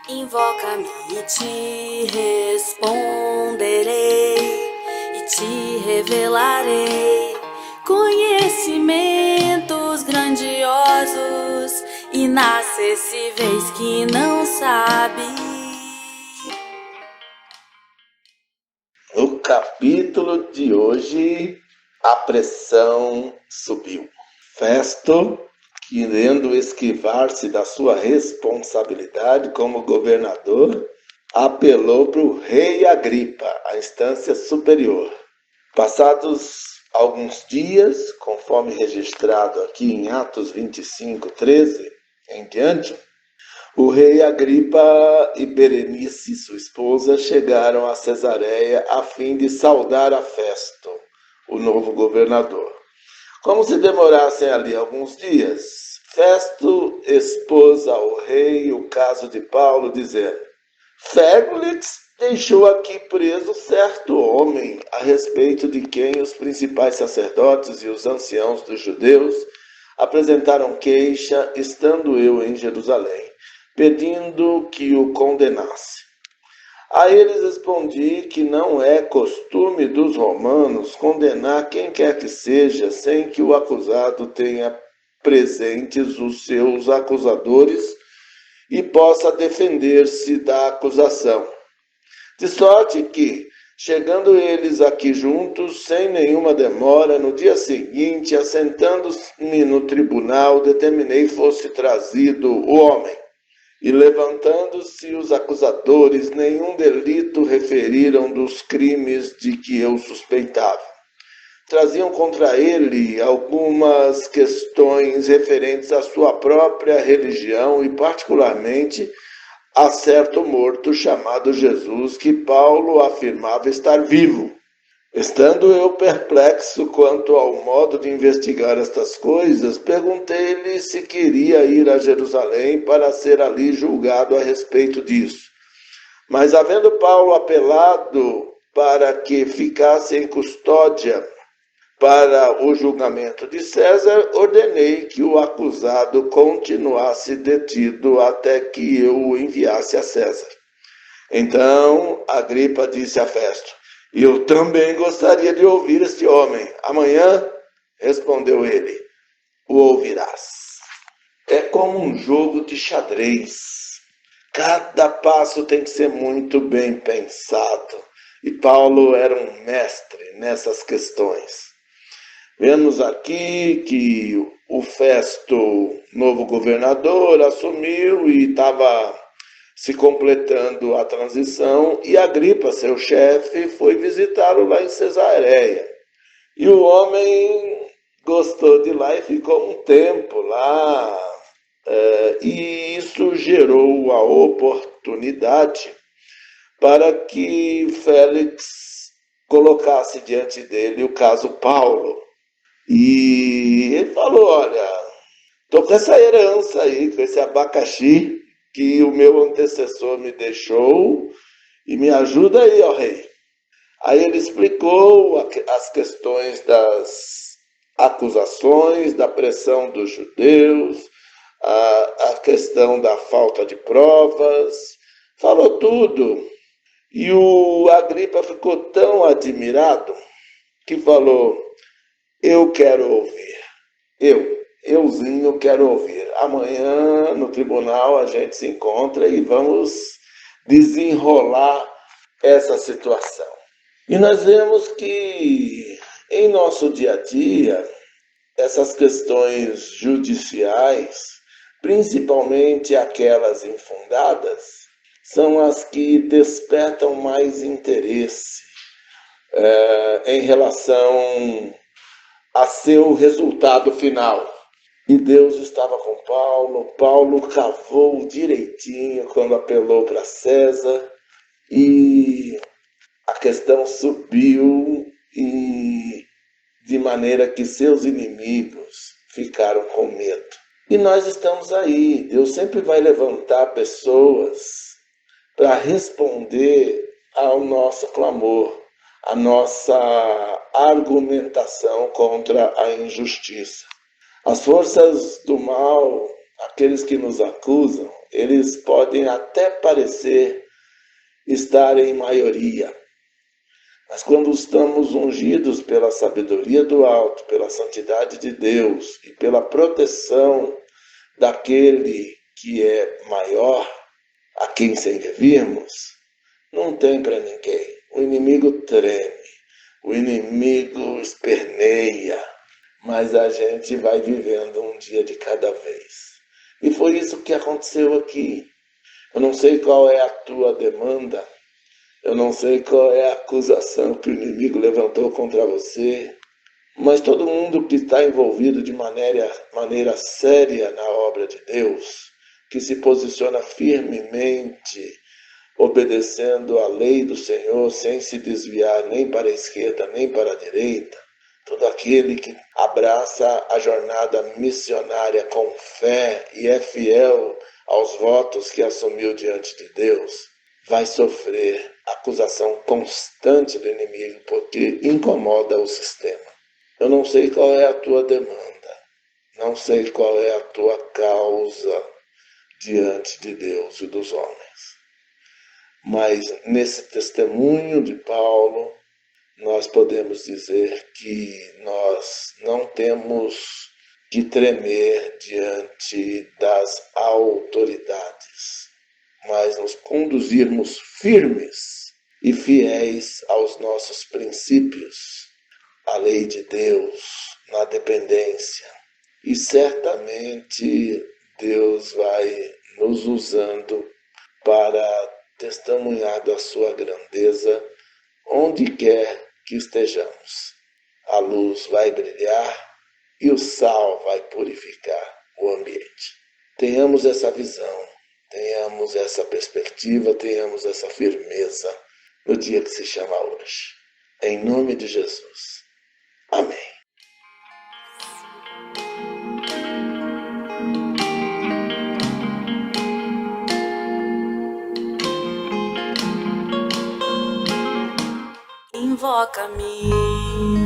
Invoca-me e te responderei, e te revelarei conhecimentos grandiosos, inacessíveis que não sabe. No capítulo de hoje, a pressão subiu. Festo, querendo esquivar-se da sua responsabilidade como governador, apelou para o rei Agripa, a instância superior. Passados alguns dias, conforme registrado aqui em Atos 25:13 em diante, o rei Agripa e Berenice, sua esposa, chegaram a Cesareia a fim de saudar a Festo, o novo governador. Como se demorassem ali alguns dias, Festo expôs ao rei o caso de Paulo, dizendo: Félix deixou aqui preso certo homem, a respeito de quem os principais sacerdotes e os anciãos dos judeus apresentaram queixa, estando eu em Jerusalém, pedindo que o condenasse. A eles respondi que não é costume dos romanos condenar quem quer que seja, sem que o acusado tenha presentes os seus acusadores e possa defender-se da acusação. De sorte que, chegando eles aqui juntos, sem nenhuma demora, no dia seguinte, assentando-me no tribunal, determinei fosse trazido o homem. E levantando-se os acusadores, nenhum delito referiram dos crimes de que eu suspeitava. Traziam contra ele algumas questões referentes à sua própria religião e, particularmente, a certo morto chamado Jesus, que Paulo afirmava estar vivo. Estando eu perplexo quanto ao modo de investigar estas coisas, perguntei-lhe se queria ir a Jerusalém para ser ali julgado a respeito disso. Mas, havendo Paulo apelado para que ficasse em custódia para o julgamento de César, ordenei que o acusado continuasse detido até que eu o enviasse a César. Então, Agripa disse a Festo: eu também gostaria de ouvir este homem. Amanhã, respondeu ele, o ouvirás. É como um jogo de xadrez. Cada passo tem que ser muito bem pensado. E Paulo era um mestre nessas questões. Vemos aqui que o Festo, novo governador, assumiu e estava se completando a transição, e Agripa, seu chefe, foi visitá-lo lá em Cesareia. E o homem gostou de lá e ficou um tempo lá, e isso gerou a oportunidade para que Félix colocasse diante dele o caso Paulo. E ele falou: olha, estou com essa herança aí, com esse abacaxi que o meu antecessor me deixou, e me ajuda aí, ó rei. Aí ele explicou as questões das acusações, da pressão dos judeus, a questão da falta de provas, falou tudo. E o Agripa ficou tão admirado que falou: eu quero ouvir. Euzinho quero ouvir. Amanhã no tribunal a gente se encontra e vamos desenrolar essa situação. E nós vemos que em nosso dia a dia, essas questões judiciais, principalmente aquelas infundadas, são as que despertam mais interesse em relação a seu resultado final. E Deus estava com Paulo. Paulo cavou direitinho quando apelou para César, e a questão subiu, e de maneira que seus inimigos ficaram com medo. E nós estamos aí. Deus sempre vai levantar pessoas para responder ao nosso clamor, a nossa argumentação contra a injustiça. As forças do mal, aqueles que nos acusam, Eles podem até parecer estar em maioria, mas quando estamos ungidos pela sabedoria do alto, pela santidade de Deus e pela proteção daquele que é maior, a quem servirmos, não tem para ninguém. O inimigo treme, o inimigo esperneia, mas a gente vai vivendo um dia de cada vez. E foi isso que aconteceu aqui. Eu não sei qual é a tua demanda, eu não sei qual é a acusação que o inimigo levantou contra você, mas todo mundo que está envolvido de maneira séria na obra de Deus, que se posiciona firmemente, obedecendo à lei do Senhor, sem se desviar nem para a esquerda nem para a direita, todo aquele que abraça a jornada missionária com fé e é fiel aos votos que assumiu diante de Deus, vai sofrer acusação constante do inimigo, porque incomoda o sistema. Eu não sei qual é a tua demanda, não sei qual é a tua causa diante de Deus e dos homens. Mas nesse testemunho de Paulo, nós podemos dizer que nós não temos que tremer diante das autoridades, mas nos conduzirmos firmes e fiéis aos nossos princípios, à lei de Deus, na dependência. E certamente Deus vai nos usando para testemunhar da sua grandeza onde quer que estejamos. A luz vai brilhar e o sal vai purificar o ambiente. Tenhamos essa visão, tenhamos essa perspectiva, tenhamos essa firmeza no dia que se chama hoje. Em nome de Jesus. Amém. Invoca-me